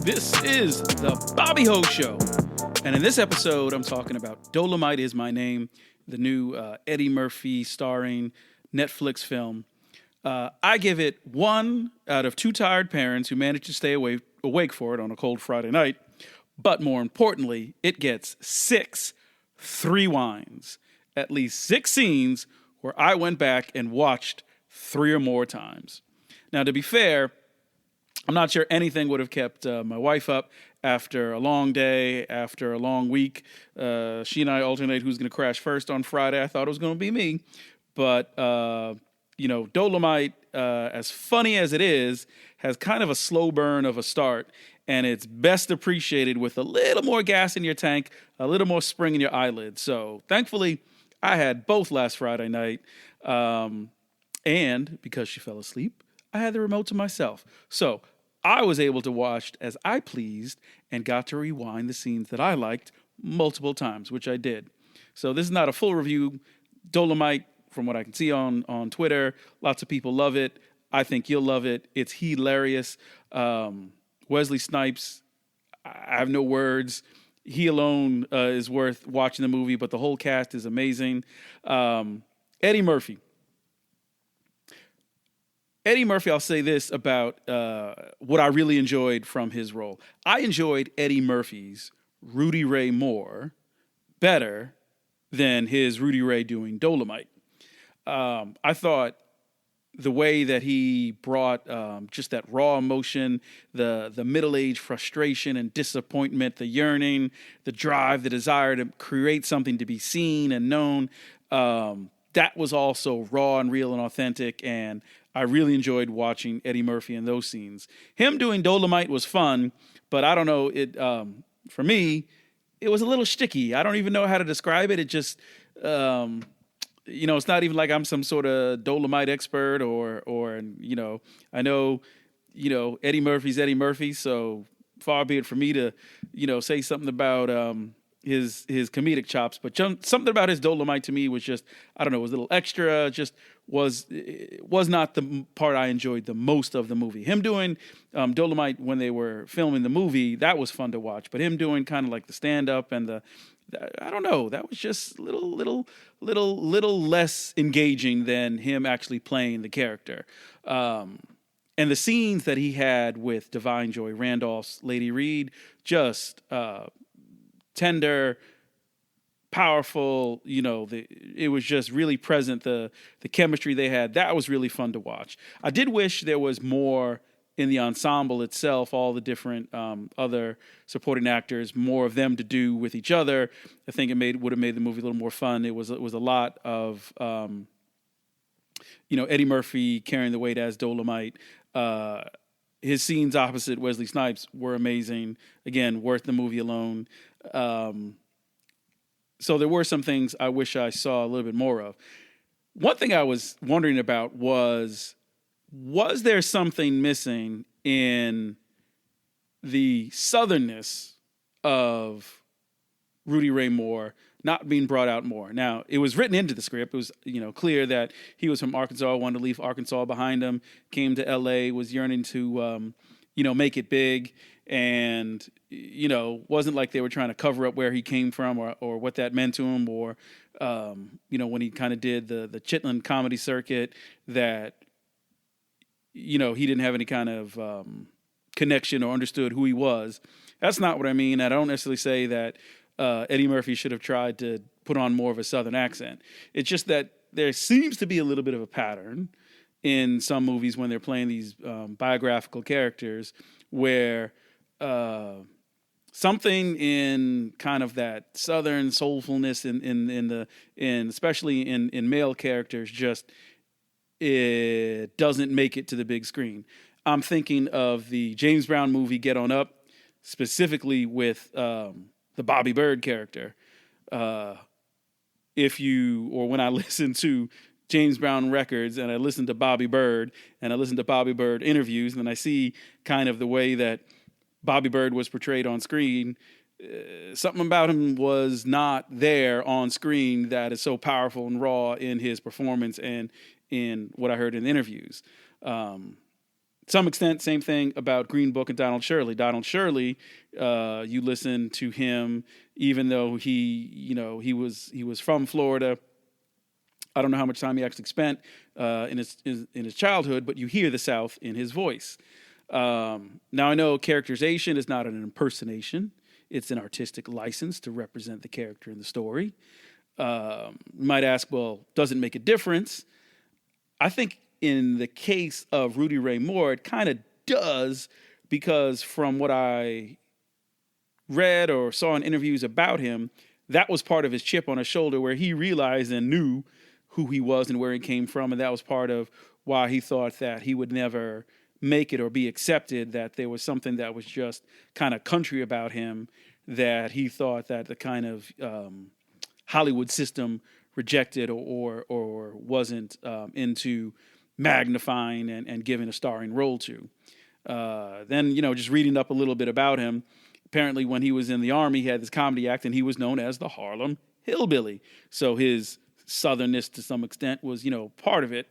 This is the Bobby Ho Show. And in this episode, I'm talking about Dolemite Is My Name, the new Eddie Murphy starring Netflix film. I give it 1 out of 2 tired parents who managed to stay awake for it on a cold Friday night. But more importantly, it gets 6 3 wines. At least 6 scenes where I went back and watched 3 or more times. Now, to be fair, I'm not sure anything would have kept my wife up after a long day, after a long week. She and I alternate who's going to crash first on Friday. I thought it was going to be me. But, Dolemite, as funny as it is, has kind of a slow burn of a start. And it's best appreciated with a little more gas in your tank, a little more spring in your eyelids. So, thankfully, I had both last Friday night. And because she fell asleep, I had the remote to myself. So I was able to watch as I pleased and got to rewind the scenes that I liked multiple times, which I did. So this is not a full review. Dolemite, from what I can see on Twitter, lots of people love it. I think you'll love it. It's hilarious. Wesley Snipes, I have no words. He alone is worth watching the movie, but the whole cast is amazing. Eddie Murphy, I'll say this about what I really enjoyed from his role. I enjoyed Eddie Murphy's Rudy Ray Moore better than his Rudy Ray doing Dolemite. I thought the way that he brought just that raw emotion, the middle-aged frustration and disappointment, the yearning, the drive, the desire to create something to be seen and known, that was also raw and real and authentic, and I really enjoyed watching Eddie Murphy in those scenes. Him doing Dolemite was fun, but I don't know, for me, it was a little shticky. I don't even know how to describe it. It just, it's not even like I'm some sort of Dolemite expert or I know, Eddie Murphy's Eddie Murphy, so far be it for me to, say something about his comedic chops, but something about his Dolemite to me was just, I don't know, was a little extra, just was not the part I enjoyed the most of the movie. Him doing Dolemite when they were filming the movie, that was fun to watch, but him doing kind of like the stand-up and I don't know, that was just a little less engaging than him actually playing the character. And the scenes that he had with Divine Joy Randolph's Lady Reed, just tender, powerful, it was just really present, the chemistry they had. That was really fun to watch. I did wish there was more in the ensemble itself, all the different other supporting actors, more of them to do with each other. I think it would have made the movie a little more fun. It was a lot of Eddie Murphy carrying the weight as Dolemite. His scenes opposite Wesley Snipes were amazing. Again, worth the movie alone. So there were some things I wish I saw a little bit more of. One thing I was wondering about was there something missing in the southernness of Rudy Ray Moore not being brought out more? Now, it was written into the script. It was, clear that he was from Arkansas, wanted to leave Arkansas behind him, came to L.A., was yearning to, make it big, and, wasn't like they were trying to cover up where he came from or what that meant to him, or, when he kind of did the Chitlin comedy circuit, that, he didn't have any kind of connection or understood who he was. That's not what I mean. I don't necessarily say that Eddie Murphy should have tried to put on more of a Southern accent. It's just that there seems to be a little bit of a pattern in some movies when they're playing these biographical characters where something in kind of that Southern soulfulness in especially in male characters just it doesn't make it to the big screen. I'm thinking of the James Brown movie Get On Up, specifically with the Bobby Bird character. When I listen to James Brown records and I listen to Bobby Bird and I listen to Bobby Bird interviews, and then I see kind of the way that Bobby Bird was portrayed on screen, something about him was not there on screen that is so powerful and raw in his performance and in what I heard in interviews. some extent, same thing about Green Book and Donald Shirley. Donald Shirley, you listen to him, even though he was from Florida. I don't know how much time he actually spent in his childhood, but you hear the South in his voice. Now I know characterization is not an impersonation; it's an artistic license to represent the character in the story. You might ask, well, does it make a difference? I think in the case of Rudy Ray Moore, it kind of does, because from what I read or saw in interviews about him, that was part of his chip on his shoulder, where he realized and knew who he was and where he came from. And that was part of why he thought that he would never make it or be accepted, that there was something that was just kind of country about him, that he thought that the kind of Hollywood system rejected or wasn't into magnifying and giving a starring role to. Then, just reading up a little bit about him, apparently when he was in the Army, he had this comedy act, and he was known as the Harlem Hillbilly. So his southernness to some extent was, part of it.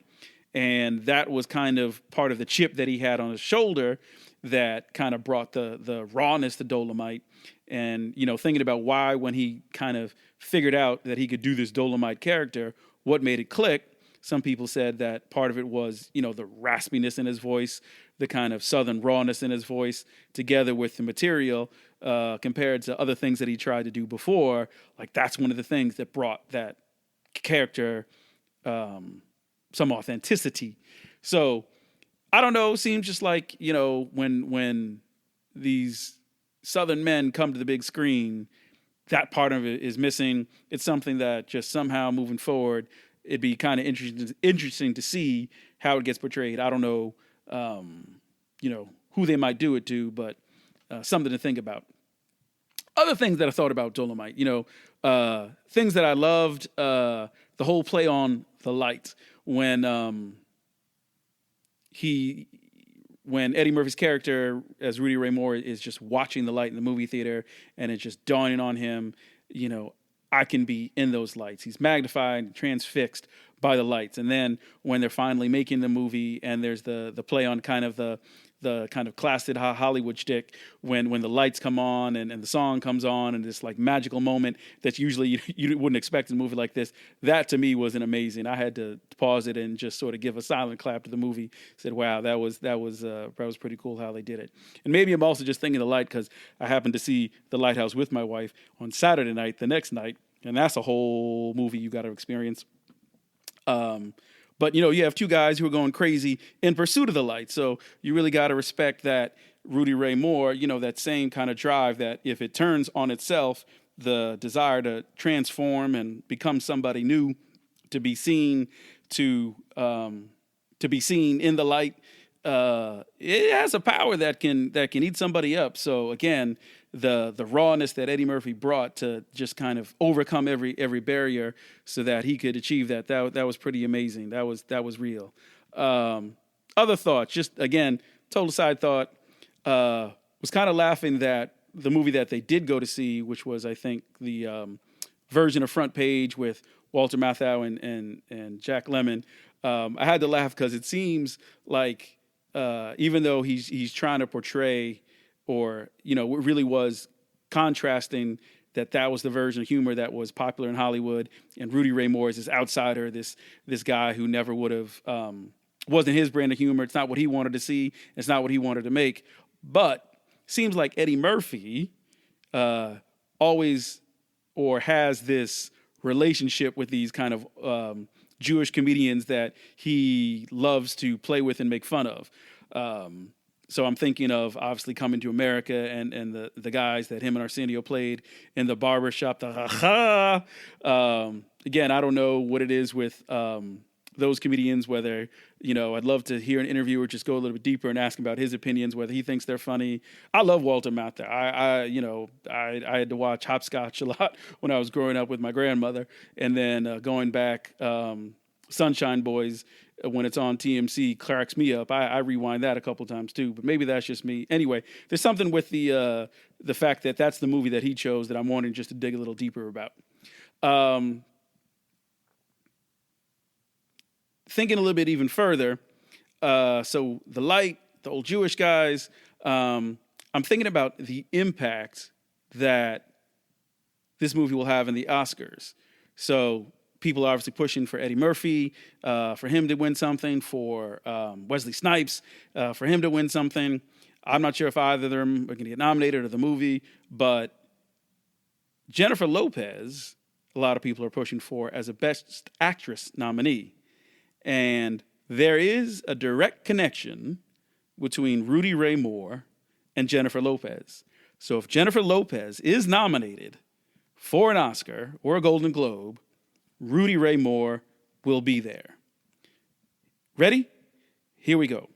And that was kind of part of the chip that he had on his shoulder that kind of brought the rawness to Dolemite. And, thinking about why, when he kind of figured out that he could do this Dolemite character, what made it click. Some people said that part of it was, the raspiness in his voice, the kind of southern rawness in his voice, together with the material, compared to other things that he tried to do before. Like, that's one of the things that brought that character some authenticity. So, I don't know, seems just like, when these southern men come to the big screen, that part of it is missing. It's something that just somehow moving forward, it'd be kind of interesting to see how it gets portrayed. I don't know, who they might do it to, but something to think about. Other things that I thought about Dolemite, things that I loved, the whole play on the light. When Eddie Murphy's character as Rudy Ray Moore is just watching the light in the movie theater, and it's just dawning on him, I can be in those lights. He's magnified, transfixed by the lights. And then when they're finally making the movie, and there's the play on kind of the kind of classic Hollywood shtick, when the lights come on and the song comes on, and this like magical moment that usually you wouldn't expect in a movie like this. That to me was an amazing. I had to pause it and just sort of give a silent clap to the movie. Said, "Wow, that was pretty cool how they did it." And maybe I'm also just thinking of the light because I happened to see the Lighthouse with my wife on Saturday night, the next night, and that's a whole movie you got to experience. But, you have two guys who are going crazy in pursuit of the light. So you really got to respect that Rudy Ray Moore, that same kind of drive, that if it turns on itself, the desire to transform and become somebody new, to be seen, to be seen in the light, it has a power that can eat somebody up. So again, the rawness that Eddie Murphy brought to just kind of overcome every barrier so that he could achieve that was pretty amazing. That was real. Other thoughts, just again, total side thought, was kind of laughing that the movie that they did go to see, which was, I think, the version of Front Page with Walter Matthau and Jack Lemmon. I had to laugh because it seems like even though he's trying to portray, or it really was contrasting that was the version of humor that was popular in Hollywood, and Rudy Ray Moore is this outsider, this guy who never would have wasn't his brand of humor. It's not what he wanted to see. It's not what he wanted to make. But seems like Eddie Murphy always or has this relationship with these kind of Jewish comedians that he loves to play with and make fun of. So I'm thinking of obviously Coming to America and the guys that him and Arsenio played in the barbershop. Again, I don't know what it is with those comedians, whether, I'd love to hear an interview or just go a little bit deeper and ask him about his opinions, whether he thinks they're funny. I love Walter Matthau. I had to watch Hopscotch a lot when I was growing up with my grandmother. And then going back, Sunshine Boys, when it's on TMC, cracks me up. I rewind that a couple times too, but maybe that's just me. Anyway, there's something with the fact that that's the movie that he chose that I'm wanting just to dig a little deeper about. Thinking a little bit even further, so the light the old Jewish guys. I'm thinking about the impact that this movie will have in the Oscars. So people are obviously pushing for Eddie Murphy, for him to win something, for Wesley Snipes, for him to win something. I'm not sure if either of them are going to get nominated or the movie, but Jennifer Lopez, a lot of people are pushing for as a Best Actress nominee. And there is a direct connection between Rudy Ray Moore and Jennifer Lopez. So if Jennifer Lopez is nominated for an Oscar or a Golden Globe, Rudy Ray Moore will be there. Ready? Here we go.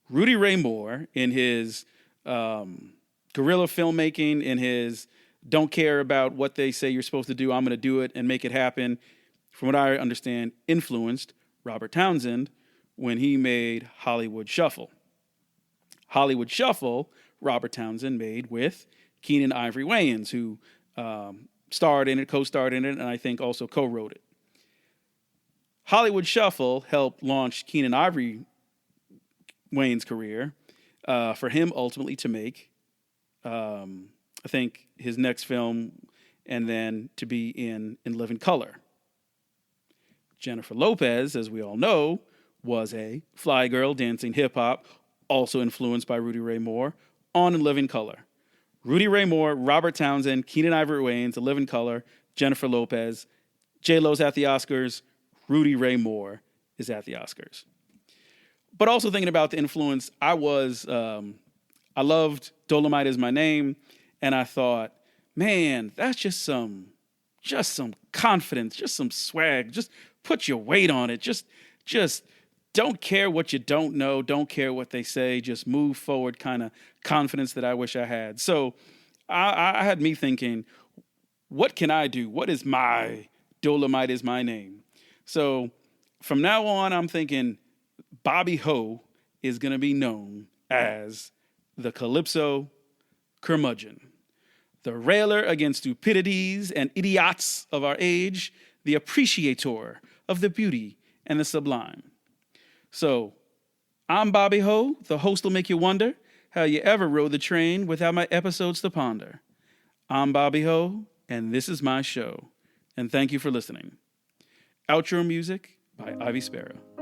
Rudy Ray Moore, in his guerrilla filmmaking, in his don't care about what they say you're supposed to do, I'm going to do it and make it happen, from what I understand, influenced Robert Townsend when he made Hollywood Shuffle. Hollywood Shuffle, Robert Townsend made with Keenen Ivory Wayans, who starred in it, co-starred in it, and I think also co-wrote it. Hollywood Shuffle helped launch Keenen Ivory Wayans' career for him ultimately to make, I think, his next film and then to be in Living Color. Jennifer Lopez, as we all know, was a fly girl dancing hip-hop, also influenced by Rudy Ray Moore, on In Living Color. Rudy Ray Moore, Robert Townsend, Keenen Ivory Wayans, In Living Color, Jennifer Lopez. J-Lo's at the Oscars. Rudy Ray Moore is at the Oscars. But also thinking about the influence, I loved Dolemite Is My Name, and I thought, man, that's just some confidence, just some swag, just put your weight on it, just don't care what you don't know, don't care what they say, just move forward kind of confidence that I wish I had. So I had me thinking, what can I do? What is my Dolemite Is My Name? So from now on, I'm thinking Bobby Ho is going to be known as the Calypso Curmudgeon, the railer against stupidities and idiots of our age, the appreciator of the beauty and the sublime. So, I'm Bobby Ho, the host will make you wonder how you ever rode the train without my episodes to ponder. I'm Bobby Ho, and this is my show. And thank you for listening. Outro music by Ivy Sparrow.